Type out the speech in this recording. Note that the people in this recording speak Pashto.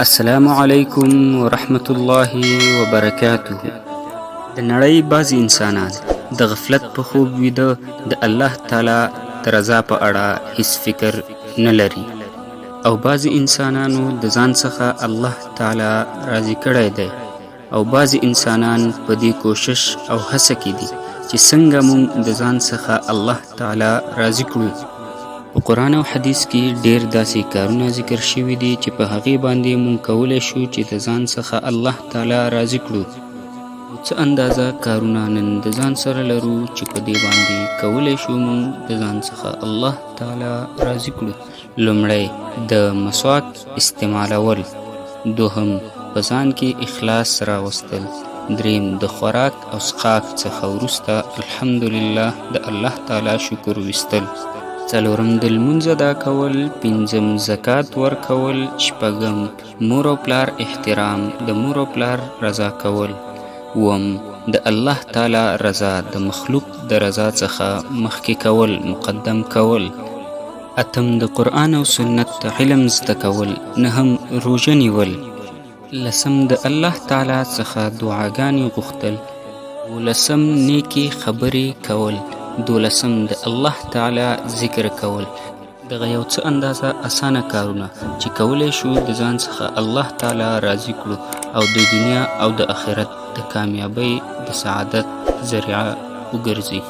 السلام علیکم ورحمت الله وبرکاته. د نړۍ بعض انسانان د غفلت په خوب ویده د الله تعالی د رضا په اړه هیڅ فکر نه لري، او بعض انسانانو د ځان څخه الله تعالی راضي کړی دی، او بعض انسانان په دې کوشش او هڅه کې دي چې څنګه موږ د ځان څخه الله تعالی راضي کړو. په قرآن او حدیث کې ډېر داسې کارونه ذکر شوي دي چې په هغې باندې مونږ کولی شو چې د ځان څخه الله تعالی راضي کړو. څه اندازه کارونه نن د ځان سره لرو چې په دې باندې کولی شو مونږ د ځان څخه الله تعالی راضي کړو. لومړی د مسواک استعمالول، دوهم په ځان کې اخلاص راوستل، دریم د خوراک او څښاک څخه وروسته الحمدلله د الله تعالی شکر ویستل، څلورم د لمونځ ادا کول، پنځم زکات ورکول، شپږم مور او پلار احترام، د مور او پلار رضا کول، اووم د الله تعالی رضا د مخلوق د رضا څخه مخکې کول، مقدم کول، اتم د قرآن او سنت علم زده کول، نهم روژه نیول، لسم د الله تعالی څخه دعاګانې غوښتل، ولسم نیکې خبرې کول، دولسم د الله تعالی ذکر کول. دغه یو څه اندازه اسانه کارونه چې کولی شو د ځان څخه الله تعالی راضي کړو او د دنیا او د آخرت د کامیابۍ د سعادت ذریعه وګرځي.